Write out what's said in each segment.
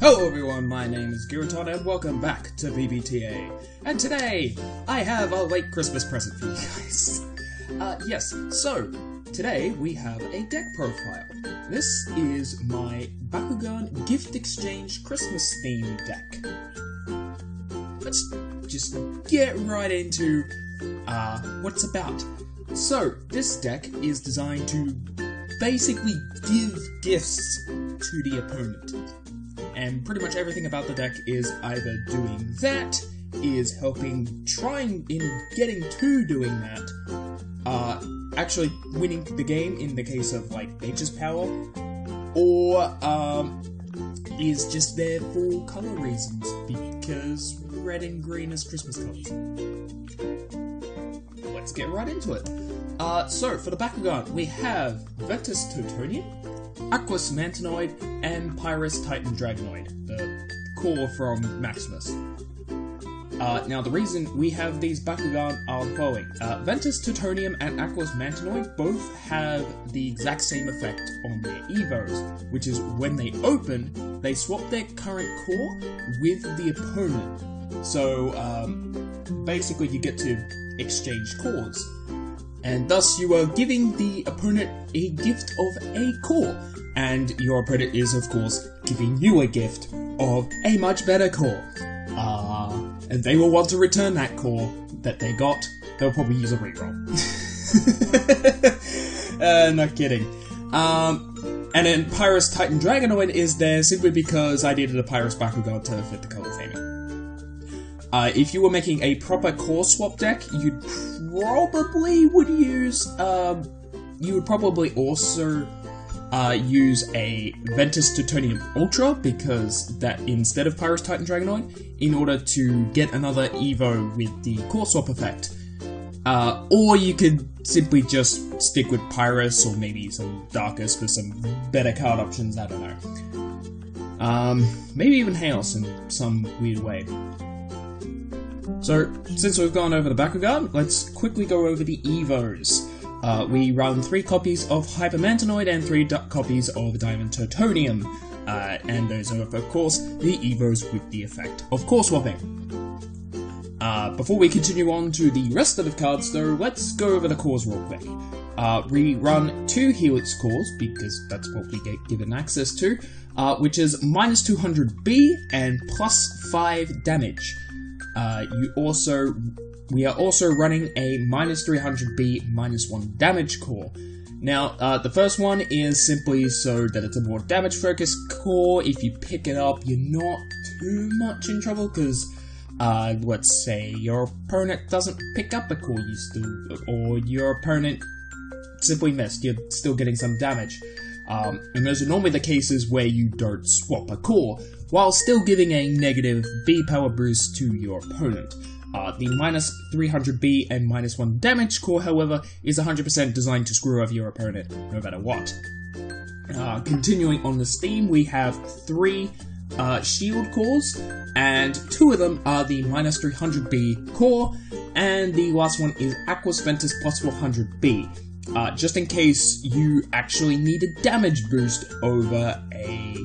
Hello everyone, my name is Giraton and welcome back to B.B.T.A. And today, I have a late Christmas present for you guys. Yes, so, today we have a deck profile. This is my Bakugan Gift Exchange Christmas theme deck. Let's just get right into what it's about. So, this deck is designed to basically give gifts to the opponent. And pretty much everything about the deck is either doing that, is helping, trying in getting to doing that, actually winning the game in the case of, like, Nature's Power, or, is just there for colour reasons, because red and green is Christmas colours. Let's get right into it. So, for the Bakugan, we have Ventus Totonium, Aqua Phi, and Pyrus Titan Dragonoid, the core from Maximus. Now, the reason we have these Bakugan are the following. Ventus Totonium and Aqua Phi both have the exact same effect on their Evos, which is when they open, they swap their current core with the opponent. So, basically you get to exchange cores. And thus you are giving the opponent a gift of a core. And your opponent is, of course, giving you a gift of a much better core. And they will want to return that core that they got. They'll probably use a reroll. Not kidding. And then Pyrus Titan Dragonoid is there simply because I needed a Pyrus Bakugan to fit the color theming. If you were making a proper core swap deck, you would probably also use a Ventus Totonium Ultra, because that instead of Pyrus Titan Dragonoid, in order to get another Evo with the core swap effect. Or you could simply just stick with Pyrus, or maybe some Darkus for some better card options, I don't know. Maybe even Chaos in some weird way. So, since we've gone over the Bakugan, let's quickly go over the Evos. We run 3 copies of Hypermantinoid and 3 copies of Diamond Totonium, and those are, of course, the Evos with the effect of core swapping. Before we continue on to the rest of the cards, though, let's go over the cores real quick. We run 2 Helix cores, because that's what we get given access to, which is minus 200B and plus 5 damage. We are also running a minus 300B, minus 1 damage core. Now, the first one is simply so that it's a more damage-focused core. If you pick it up, you're not too much in trouble, because, let's say your opponent doesn't pick up a core, or your opponent simply missed, you're still getting some damage. And those are normally the cases where you don't swap a core, while still giving a negative B power boost to your opponent. The minus 300B and minus 1 damage core, however, is 100% designed to screw over your opponent, no matter what. Continuing on this theme, we have 3 shield cores, and 2 of them are the minus 300B core, and the last one is Aqua Ventus plus 400B. Just in case you actually need a damage boost over a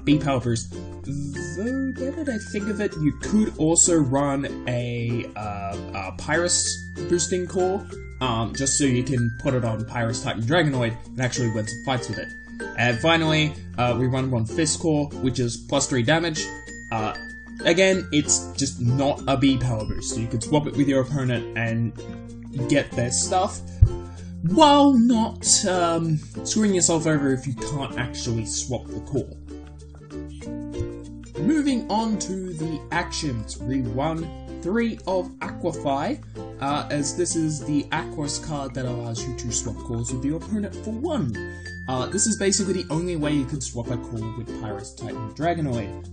B power boost. Though, now that I think of it, you could also run a Pyrus boosting core, just so you can put it on Pyrus Titan Dragonoid and actually win some fights with it. And finally, we run 1 Fist core, which is plus 3 damage. Again, it's just not a B power boost, so you can swap it with your opponent and get their stuff, while not screwing yourself over if you can't actually swap the core. Moving on to the actions, we run 3 of Aqua Phi, as this is the Aqua's card that allows you to swap cores with your opponent for 1. This is basically the only way you could swap a core with Pyrus Titan Dragonoid,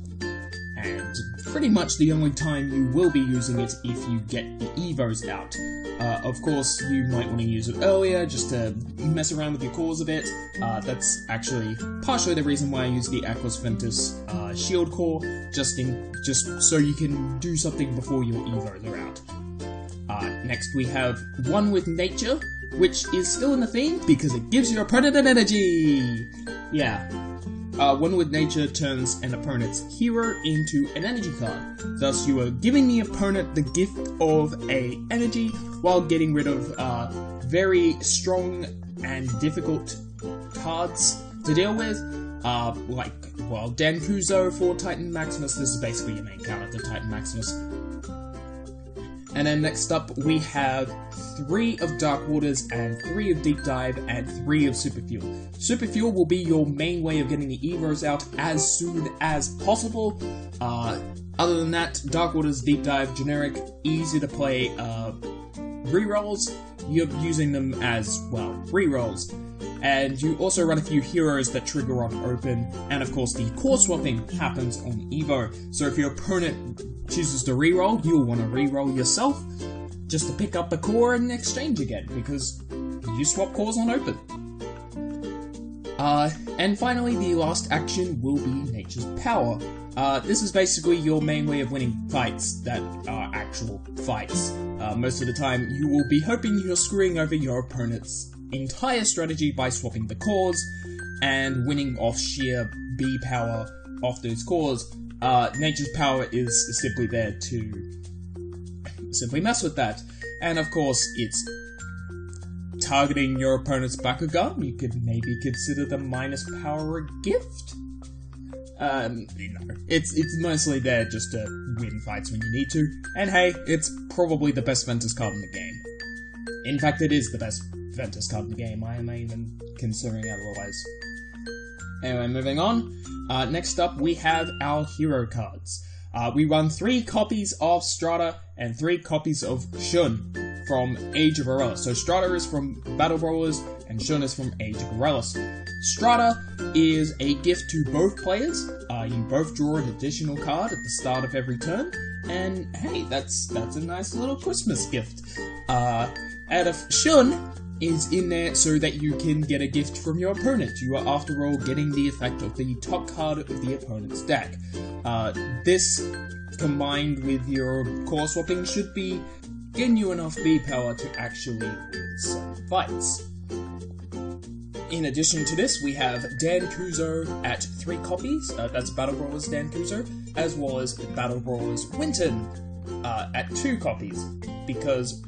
and pretty much the only time you will be using it if you get the Evos out. Of course, you might want to use it earlier, just to mess around with your cores a bit. That's actually partially the reason why I use the Aqua Ventus shield core, just so you can do something before your Evos are out. Next we have 1 with Nature, which is still in the theme, because it gives your opponent an energy! Yeah. One with Nature turns an opponent's hero into an energy card. Thus, you are giving the opponent the gift of a energy while getting rid of very strong and difficult cards to deal with. Like, well, Dankuzo for Titan Maximus. This is basically your main character, Titan Maximus. And then next up, we have 3 of Dark Waters, and 3 of Deep Dive, and 3 of Super Fuel. Super Fuel will be your main way of getting the Evos out as soon as possible. Other than that, Dark Waters, Deep Dive, generic, easy to play rerolls. You're using them as, well, rerolls. And you also run a few heroes that trigger on open, and of course the core swapping happens on Evo. So if your opponent chooses to reroll, you'll want to reroll yourself, just to pick up the core and exchange again, because you swap cores on open. And finally, the last action will be Nature's Power. This is basically your main way of winning fights that are actual fights. Most of the time, you will be hoping you're screwing over your opponent's entire strategy by swapping the cores and winning off sheer B power off those cores. Nature's Power is simply there to simply mess with that. And of course, it's targeting your opponent's Bakugan. You could maybe consider the minus power a gift. It's mostly there just to win fights when you need to. And hey, it's probably the best Ventus card in the game. In fact, it is the best Ventus card in the game. I am even considering otherwise. Anyway, moving on. Next up, we have our hero cards. We run 3 copies of Strata and 3 copies of Shun from Age of Aurelius. So Strata is from Battle Brawlers and Shun is from Age of Aurelius. Strata is a gift to both players. You both draw an additional card at the start of every turn, and hey, that's a nice little Christmas gift. And Shun is in there so that you can get a gift from your opponent. You are, after all, getting the effect of the top card of the opponent's deck. This, combined with your core swapping, should be getting you enough B power to actually win some fights. In addition to this, we have Dankuzo at 3 copies, that's Battle Brawlers Dankuzo, as well as Battle Brawlers Winton at 2 copies, because,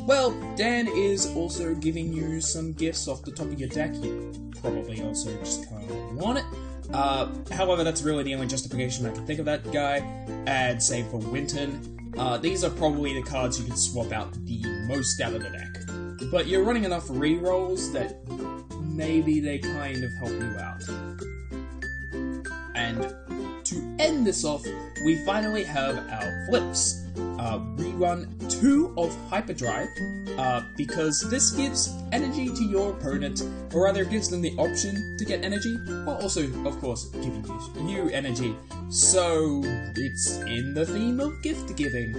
well, Dan is also giving you some gifts off the top of your deck. You probably also just kind of want it. However, that's really the only justification I can think of that guy. And same for Winton. These are probably the cards you can swap out the most out of the deck. But you're running enough rerolls that maybe they kind of help you out. And to end this off, we finally have our flips. We run 2 of Hyperdrive, because this gives energy to your opponent, or rather gives them the option to get energy, while also, of course, giving you energy. So, it's in the theme of gift giving.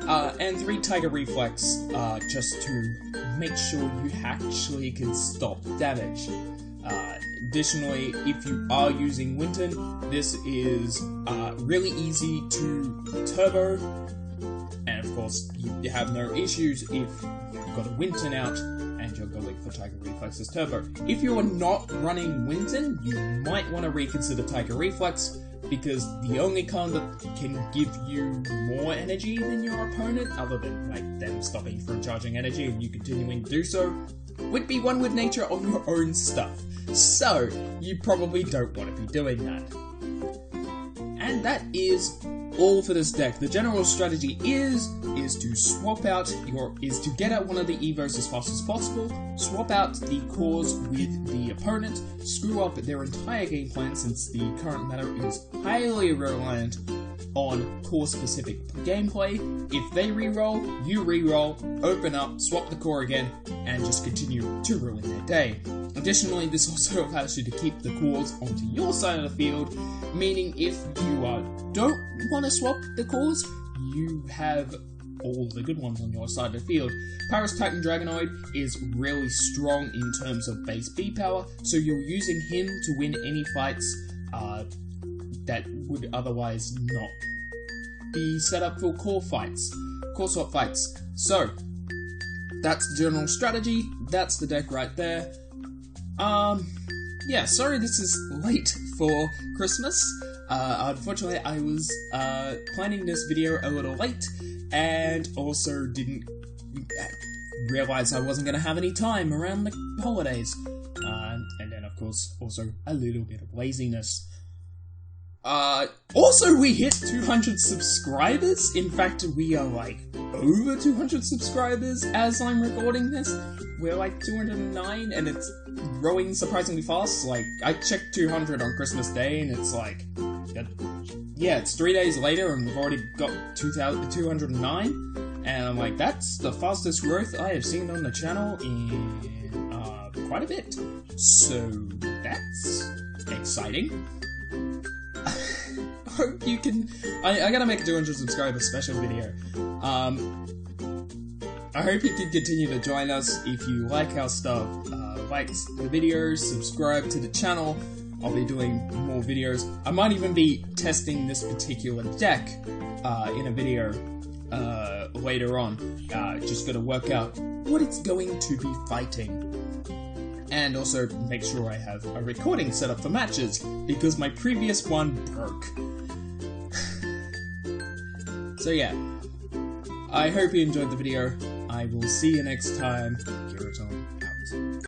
And 3 Tiger Reflex, just to make sure you actually can stop damage. Additionally, if you are using Winton, this is really easy to turbo, and of course, you have no issues if you've got a Winton out and you're going for Tiger Reflex as turbo. If you are not running Winton, you might want to reconsider Tiger Reflex, because the only card that can give you more energy than your opponent, other than like them stopping you from charging energy and you continuing to do so, would be One with Nature on your own stuff. So, you probably don't want to be doing that. And that is all for this deck. The general strategy is to swap out to get out one of the Evos as fast as possible, swap out the cores with the opponent, screw up their entire game plan since the current meta is highly reliant on core-specific gameplay. If they reroll, you reroll, open up, swap the core again, and just continue to ruin their day. Additionally, this also allows you to keep the cores onto your side of the field, meaning if you don't want to swap the cores, you have all the good ones on your side of the field. Paris Titan Dragonoid is really strong in terms of base B power, so you're using him to win any fights that would otherwise not be set up for core swap fights. So, that's the general strategy, that's the deck right there. yeah, sorry this is late for Christmas. Unfortunately, I was planning this video a little late, and also didn't realize I wasn't going to have any time around the holidays. And then, of course, also a little bit of laziness. Also, we hit 200 subscribers. In fact, we are, like, over 200 subscribers as I'm recording this. We're, like, 209, and it's growing surprisingly fast. Like, I checked 200 on Christmas Day, and it's, like, yeah, it's 3 days later, and we've already got 209. And I'm like, that's the fastest growth I have seen on the channel in, quite a bit. So, that's exciting. Hope you can... I gotta make a 200 subscriber special video. I hope you can continue to join us if you like our stuff. Like the videos, subscribe to the channel. I'll be doing more videos. I might even be testing this particular deck in a video later on. Just gotta work out what it's going to be fighting. And also make sure I have a recording set up for matches, because my previous one broke. So yeah, I hope you enjoyed the video. I will see you next time.